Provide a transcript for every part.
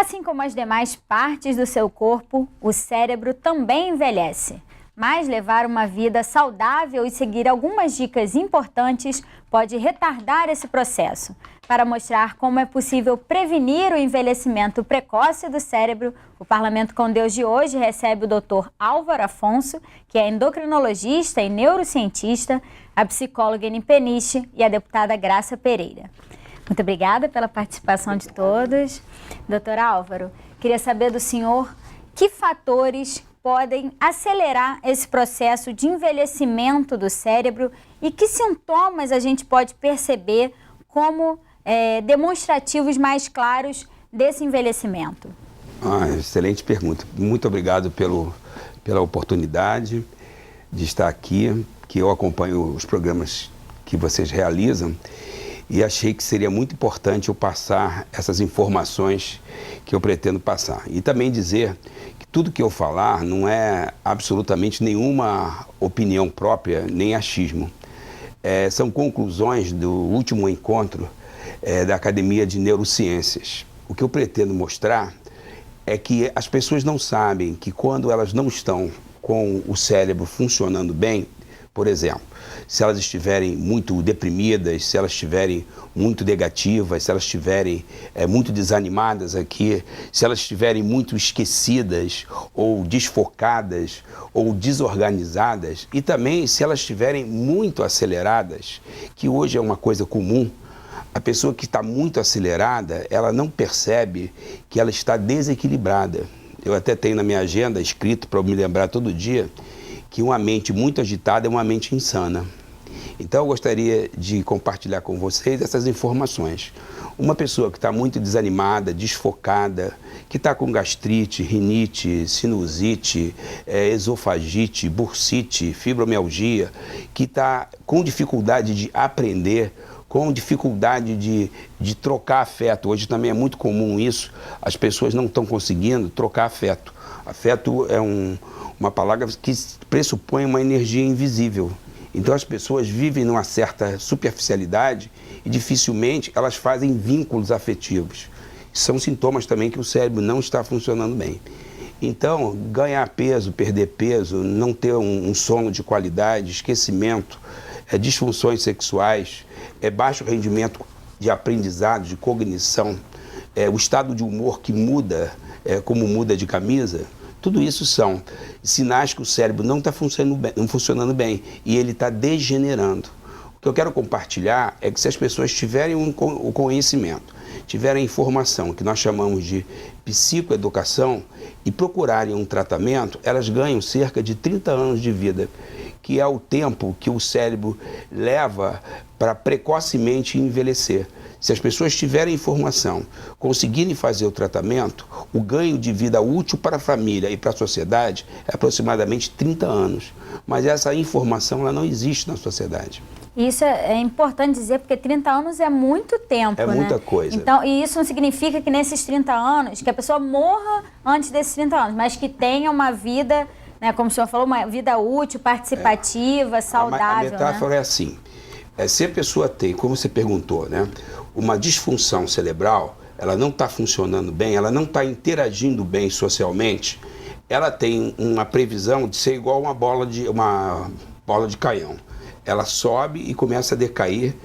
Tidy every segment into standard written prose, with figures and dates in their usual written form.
Assim como as demais partes do seu corpo, o cérebro também envelhece. Mas levar uma vida saudável e seguir algumas dicas importantes pode retardar esse processo. Para mostrar como é possível prevenir o envelhecimento precoce do cérebro, o Parlamento com Deus de hoje recebe o Dr. Álvaro Afonso, que é endocrinologista e neurocientista, a psicóloga Eni Peniche e a deputada Graça Pereira. Muito obrigada pela participação de todos. Doutor Álvaro, queria saber do senhor que fatores podem acelerar esse processo de envelhecimento do cérebro e que sintomas a gente pode perceber como demonstrativos mais claros desse envelhecimento? Excelente pergunta. Muito obrigado pela oportunidade de estar aqui, que eu acompanho os programas que vocês realizam e achei que seria muito importante eu passar essas informações que eu pretendo passar. E também dizer que tudo que eu falar não é absolutamente nenhuma opinião própria, nem achismo. São conclusões do último encontro da Academia de Neurociências. O que eu pretendo mostrar é que as pessoas não sabem que quando elas não estão com o cérebro funcionando bem, por exemplo, se elas estiverem muito deprimidas, se elas estiverem muito negativas, se elas estiverem muito desanimadas aqui, se elas estiverem muito esquecidas ou desfocadas ou desorganizadas e também se elas estiverem muito aceleradas, que hoje é uma coisa comum. A pessoa que está muito acelerada, ela não percebe que ela está desequilibrada. Eu até tenho na minha agenda escrito para eu me lembrar todo dia que uma mente muito agitada é uma mente insana. Então eu gostaria de compartilhar com vocês essas informações. Uma pessoa que está muito desanimada, desfocada, que está com gastrite, rinite, sinusite, esofagite, bursite, fibromialgia, que está com dificuldade de aprender, com dificuldade de trocar afeto. Hoje também é muito comum isso, as pessoas não estão conseguindo trocar afeto. Afeto é uma palavra que pressupõe uma energia invisível. Então as pessoas vivem numa certa superficialidade e dificilmente elas fazem vínculos afetivos. São sintomas também que o cérebro não está funcionando bem. Então, ganhar peso, perder peso, não ter um sono de qualidade, esquecimento, disfunções sexuais, baixo rendimento de aprendizado, de cognição, o estado de humor que muda, como muda de camisa, tudo isso são sinais que o cérebro não está funcionando bem e ele está degenerando. O que eu quero compartilhar é que se as pessoas tiverem o conhecimento, tiverem a informação, que nós chamamos de psicoeducação, e procurarem um tratamento, elas ganham cerca de 30 anos de vida, que é o tempo que o cérebro leva para precocemente envelhecer. Se as pessoas tiverem informação, conseguirem fazer o tratamento, o ganho de vida útil para a família e para a sociedade é aproximadamente 30 anos. Mas essa informação ela não existe na sociedade. Isso é importante dizer, porque 30 anos é muito tempo, né? É muita coisa. Então, e isso não significa que nesses 30 anos, que a pessoa morra antes desses 30 anos, mas que tenha uma vida, né, como o senhor falou, uma vida útil, participativa, saudável. A metáfora é assim. Se a pessoa tem, como você perguntou, né, uma disfunção cerebral, ela não está funcionando bem, ela não está interagindo bem socialmente, ela tem uma previsão de ser igual uma bola de canhão. Ela sobe e começa a decair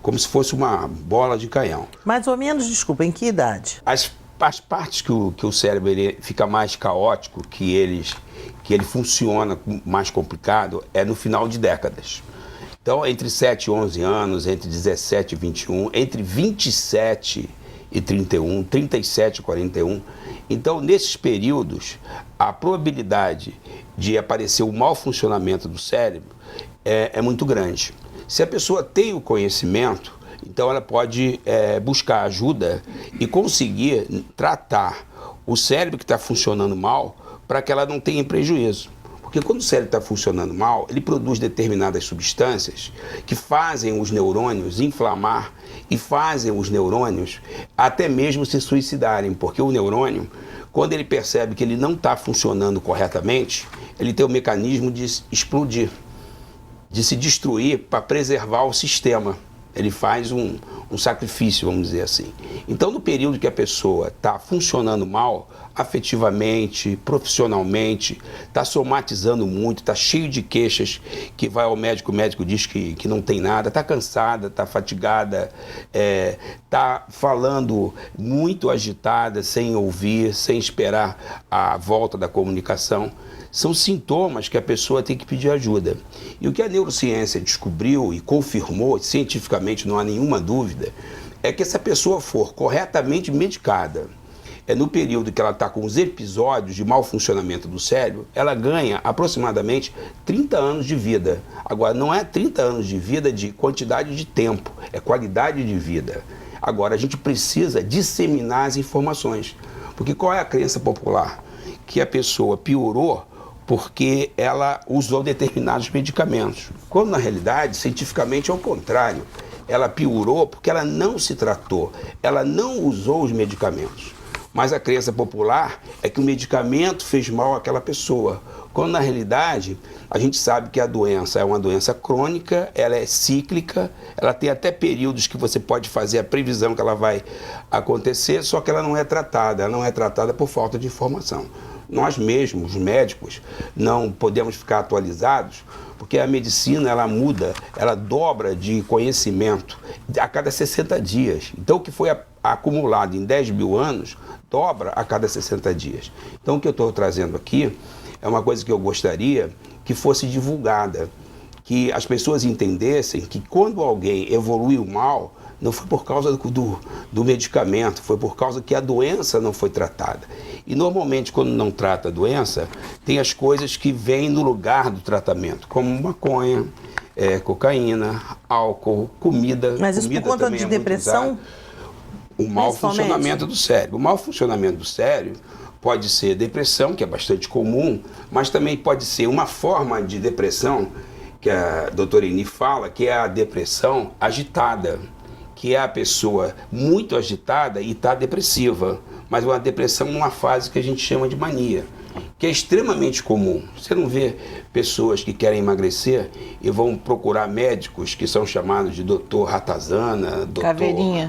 como se fosse uma bola de canhão. Mais ou menos, desculpa, em que idade? As partes que o cérebro ele fica mais caótico, que ele funciona mais complicado, é no final de décadas. Então, entre 7 e 11 anos, entre 17 e 21, entre 27 e 31, 37 e 41. Então, nesses períodos, a probabilidade de aparecer o mau funcionamento do cérebro é muito grande. Se a pessoa tem o conhecimento, então ela pode buscar ajuda e conseguir tratar o cérebro que está funcionando mal para que ela não tenha prejuízo. Porque quando o cérebro está funcionando mal, ele produz determinadas substâncias que fazem os neurônios inflamar e fazem os neurônios até mesmo se suicidarem. Porque o neurônio, quando ele percebe que ele não está funcionando corretamente, ele tem o mecanismo de explodir, de se destruir para preservar o sistema. ele faz um sacrifício, vamos dizer assim. Então, no período que a pessoa está funcionando mal, afetivamente, profissionalmente, está somatizando muito, está cheio de queixas, que vai ao médico, o médico diz que não tem nada, está cansada, está fatigada, está falando muito agitada, sem ouvir, sem esperar a volta da comunicação. São sintomas que a pessoa tem que pedir ajuda. E o que a neurociência descobriu e confirmou, cientificamente não há nenhuma dúvida, é que se a pessoa for corretamente medicada, no período que ela está com os episódios de mau funcionamento do cérebro, ela ganha aproximadamente 30 anos de vida. Agora, não é 30 anos de vida de quantidade de tempo, é qualidade de vida. Agora, a gente precisa disseminar as informações. Porque qual é a crença popular? Que a pessoa piorou porque ela usou determinados medicamentos. Quando, na realidade, cientificamente é o contrário. Ela piorou porque ela não se tratou, ela não usou os medicamentos. Mas a crença popular é que o medicamento fez mal àquela pessoa. Quando, na realidade, a gente sabe que a doença é uma doença crônica, ela é cíclica, ela tem até períodos que você pode fazer a previsão que ela vai acontecer, só que ela não é tratada por falta de informação. Nós mesmos, os médicos, não podemos ficar atualizados, porque a medicina, ela muda, ela dobra de conhecimento a cada 60 dias. Então, o que foi acumulado em 10 mil anos, dobra a cada 60 dias. Então, o que eu estou trazendo aqui é uma coisa que eu gostaria que fosse divulgada, que as pessoas entendessem que quando alguém evoluiu mal, não foi por causa do medicamento, foi por causa que a doença não foi tratada. E normalmente, quando não trata a doença, tem as coisas que vêm no lugar do tratamento, como maconha, cocaína, álcool, comida. Mas isso por conta de depressão? O mau funcionamento do cérebro. O mau funcionamento do cérebro pode ser depressão, que é bastante comum, mas também pode ser uma forma de depressão, que a doutora Eni fala, que é a depressão agitada, que é a pessoa muito agitada e está depressiva, mas uma depressão numa fase que a gente chama de mania, que é extremamente comum. Você não vê pessoas que querem emagrecer e vão procurar médicos que são chamados de doutor Ratazana, doutor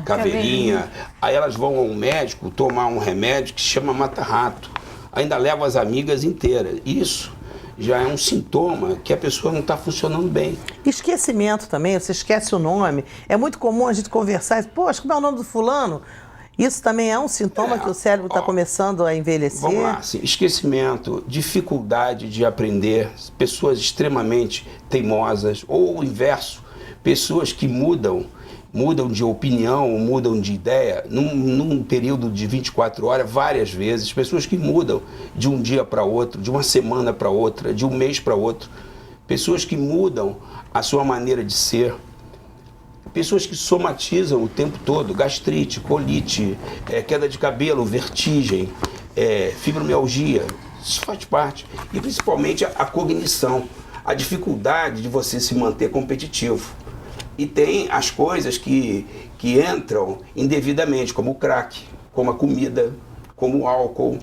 Caveirinha. Aí elas vão ao médico tomar um remédio que se chama mata-rato. Ainda leva as amigas inteiras. Isso já é um sintoma que a pessoa não está funcionando bem. Esquecimento também, você esquece o nome. É muito comum a gente conversar e, poxa, como é o nome do fulano? Isso também é um sintoma que o cérebro está começando a envelhecer? Vamos lá, assim, esquecimento, dificuldade de aprender, pessoas extremamente teimosas, ou o inverso, pessoas que mudam de opinião, mudam de ideia, num período de 24 horas, várias vezes, pessoas que mudam de um dia para outro, de uma semana para outra, de um mês para outro, pessoas que mudam a sua maneira de ser, pessoas que somatizam o tempo todo, gastrite, colite, queda de cabelo, vertigem, fibromialgia, isso faz parte. E principalmente a cognição, a dificuldade de você se manter competitivo. E tem as coisas que entram indevidamente, como o crack, como a comida, como o álcool,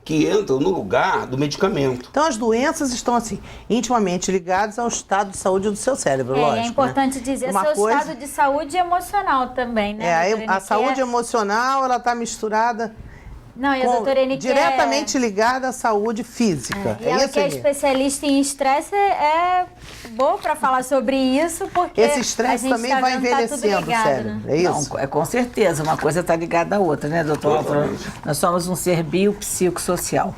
que entram no lugar do medicamento. Então as doenças estão assim, intimamente ligadas ao estado de saúde do seu cérebro, lógico. É importante dizer estado de saúde emocional também, né? A saúde emocional, ela está misturada... Não, e a doutora Eni diretamente ligada à saúde física. E ela que é especialista em estresse é boa para falar sobre isso, porque esse estresse também vai envelhecendo o cérebro, né? É isso? Não, com certeza, uma coisa está ligada à outra, né, doutor? Nós somos um ser biopsicossocial.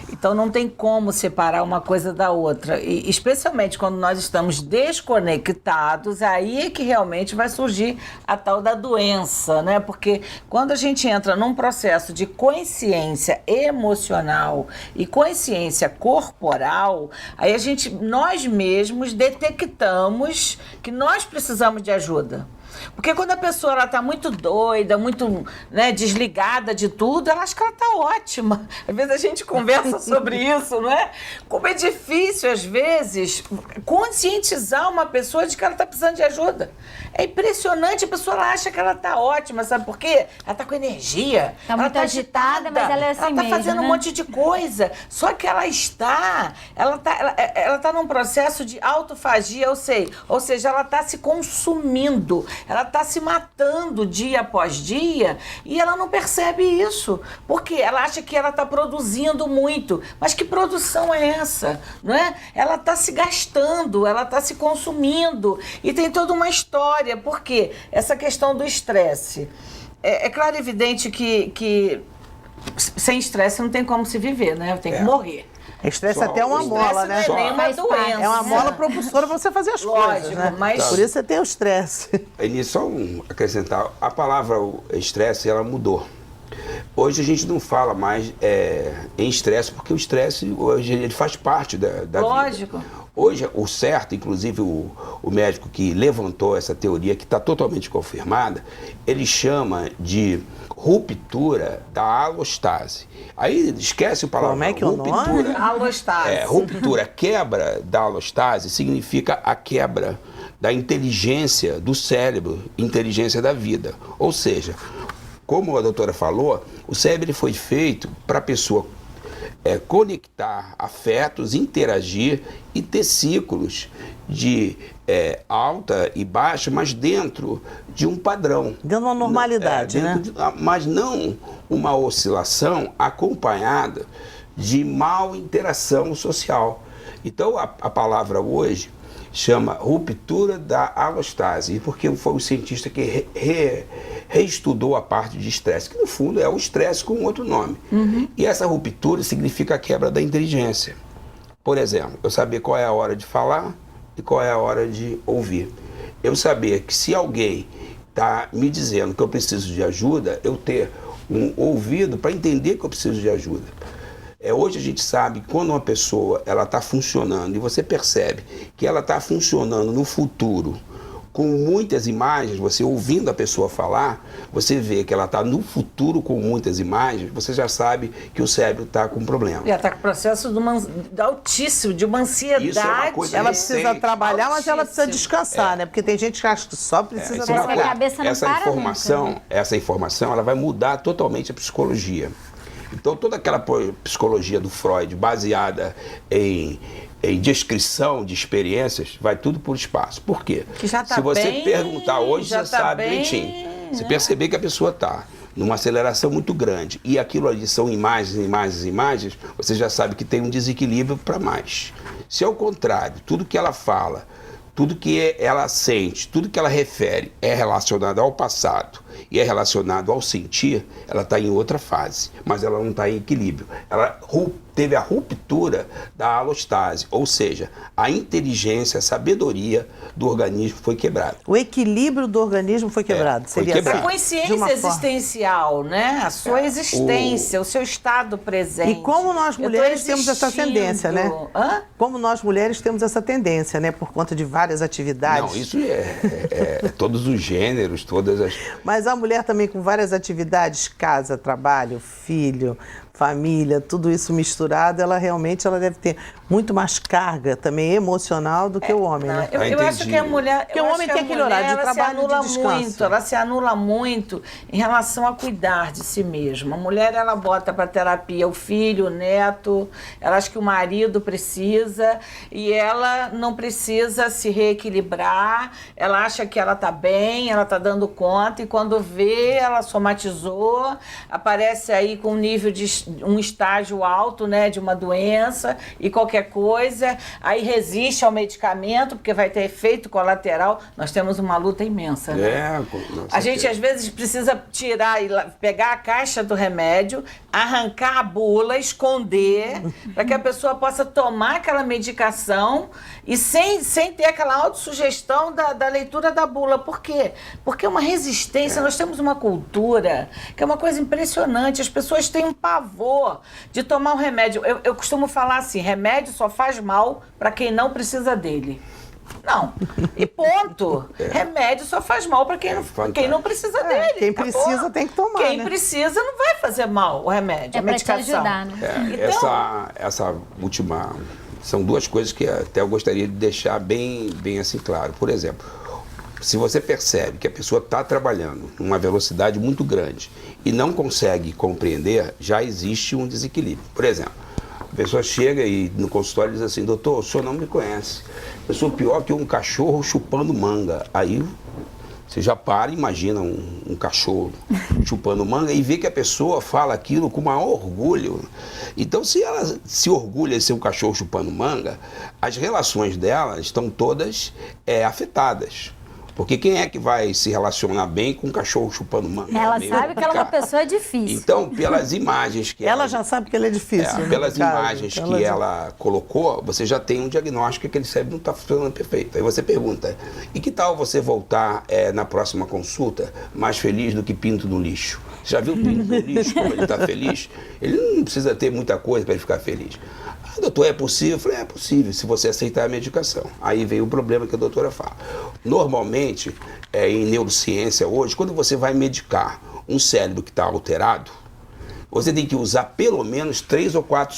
Então não tem como separar uma coisa da outra, e especialmente quando nós estamos desconectados, aí é que realmente vai surgir a tal da doença, né? Porque quando a gente entra num processo de consciência emocional e consciência corporal, aí nós mesmos detectamos que nós precisamos de ajuda. Porque quando a pessoa ela tá muito doida, muito, né, desligada de tudo, ela acha que ela tá ótima. Às vezes a gente conversa sobre isso, não é? Como é difícil, às vezes, conscientizar uma pessoa de que ela tá precisando de ajuda. É impressionante, a pessoa ela acha que ela tá ótima, sabe por quê? Ela tá com energia. Tá ela muito tá agitada, mas ela é assim Ela tá mesmo, fazendo né? um monte de coisa. Só que ela tá num processo de autofagia, ou seja, ela tá se consumindo, ela tá se matando dia após dia e ela não percebe isso. Por quê? Ela acha que ela tá produzindo muito. Mas que produção é essa? Não é? Ela tá se gastando, ela tá se consumindo. E tem toda uma história. Por quê? Essa questão do estresse. É claro e evidente que sem estresse não tem como se viver, né? Tem que morrer. Estresse Só até uma o mola, né? Não é nem uma Faz parte. doença. É uma mola propulsora para você fazer as Lógico, coisas, né? mas- Por isso você tem o estresse. Aí, só acrescentar, a palavra estresse, ela mudou. Hoje a gente não fala mais em estresse, porque o estresse hoje ele faz parte da vida. Lógico. Hoje, o certo, inclusive o médico que levantou essa teoria, que está totalmente confirmada, ele chama de ruptura da alostase. Aí esquece o palavra Como é que é o nome? ruptura. Alostase. Ruptura, quebra da alostase significa a quebra da inteligência do cérebro, inteligência da vida. Ou seja, como a doutora falou, o cérebro ele foi feito para a pessoa conectar afetos, interagir e ter ciclos de alta e baixa, mas dentro de um padrão. Dentro de uma normalidade, né? Mas não uma oscilação acompanhada de mal interação social. Então, a palavra hoje chama ruptura da alostase, porque foi o cientista que reestudou a parte de estresse, que no fundo é o estresse com outro nome. E essa ruptura significa a quebra da inteligência. Por exemplo, eu saber qual é a hora de falar e qual é a hora de ouvir. Eu saber que se alguém está me dizendo que eu preciso de ajuda, eu ter um ouvido para entender que eu preciso de ajuda. Hoje a gente sabe que quando uma pessoa está funcionando e você percebe que ela está funcionando no futuro com muitas imagens, você ouvindo a pessoa falar, você vê que ela está no futuro com muitas imagens, você já sabe que o cérebro está com problema. Ela está com processo altíssimo, de uma ansiedade. Isso é uma coisa Ela recente. precisa trabalhar, mas ela precisa Altíssimo. descansar, né? Porque tem gente que acha que só precisa Isso é uma Parece que a trabalhar. cabeça não essa para informação, nunca, né? essa informação, ela vai mudar totalmente a psicologia. Então toda aquela psicologia do Freud baseada em descrição de experiências, vai tudo por espaço. Por quê? Que já tá Se você bem, perguntar hoje, já você tá sabe bem, direitinho. Se né? perceber que a pessoa está numa aceleração muito grande e aquilo ali são imagens, imagens, imagens, você já sabe que tem um desequilíbrio para mais. Se ao contrário, tudo que ela fala, tudo que ela sente, tudo que ela refere é relacionado ao passado e é relacionado ao sentir, ela está em outra fase, mas ela não está em equilíbrio. Ela teve a ruptura da alostase, ou seja, a inteligência, a sabedoria do organismo foi quebrada. O equilíbrio do organismo foi quebrado. foi Seria quebrado. A assim, de consciência uma forma. existencial, né? A sua existência, o seu estado presente. E como nós Eu tô mulheres temos essa existindo. tendência, né? Hã? Como nós mulheres temos essa tendência, né? Por conta de várias atividades. Não, isso é todos os gêneros, todas as... Mas a mulher também com várias atividades, casa, trabalho, filho, família, tudo isso misturado, ela realmente deve ter muito mais carga também emocional do que o homem, né? Eu acho que a mulher. Porque eu o acho homem que tem a aquele horário de mulher, ela trabalho e de se anula descanso. muito, ela se anula muito em relação a cuidar de si mesma. A mulher, ela bota para terapia o filho, o neto, ela acha que o marido precisa e ela não precisa se reequilibrar, ela acha que ela tá bem, ela tá dando conta e quando vê, ela somatizou, aparece aí com um estágio alto, né, de uma doença e qualquer coisa, aí resiste ao medicamento porque vai ter efeito colateral. Nós temos uma luta imensa, né? A gente às vezes precisa tirar e pegar a caixa do remédio, arrancar a bula, esconder, para que a pessoa possa tomar aquela medicação e sem ter aquela autossugestão da leitura da bula. Por quê? Porque é uma resistência. Nós temos uma cultura que é uma coisa impressionante. As pessoas têm um pavor de tomar um remédio. Eu costumo falar assim, remédio só faz mal para quem não precisa dele. Não. E ponto. Remédio só faz mal para quem não precisa dele. Quem acabou. precisa tem que tomar, Quem né? precisa não vai fazer mal o remédio, É a pra te medicação. ajudar, né? Então, Essa última... São duas coisas que até eu gostaria de deixar bem assim claro. Por exemplo, se você percebe que a pessoa está trabalhando numa velocidade muito grande e não consegue compreender, já existe um desequilíbrio. Por exemplo, a pessoa chega e no consultório diz assim: doutor, o senhor não me conhece. Eu sou pior que um cachorro chupando manga. Aí você já para e imagina um cachorro chupando manga e vê que a pessoa fala aquilo com o maior orgulho. Então, se ela se orgulha de ser um cachorro chupando manga, as relações dela estão todas afetadas. Porque quem é que vai se relacionar bem com um cachorro chupando manga? Ela Meio sabe que ela é uma complicado. pessoa difícil. Então, pelas imagens que Ela já sabe que ele é difícil. no pelas caso. imagens que ela colocou, você já tem um diagnóstico que aquele cérebro não está funcionando perfeito. Aí você pergunta: e que tal você voltar na próxima consulta mais feliz do que pinto no lixo? Já viu o pinto no lixo, como ele está feliz? Ele não precisa ter muita coisa para ele ficar feliz. Ah, doutor, é possível? Eu falei: é possível, se você aceitar a medicação. Aí veio o problema que a doutora fala. Normalmente, em neurociência hoje, quando você vai medicar um cérebro que está alterado, você tem que usar pelo menos 3 ou 4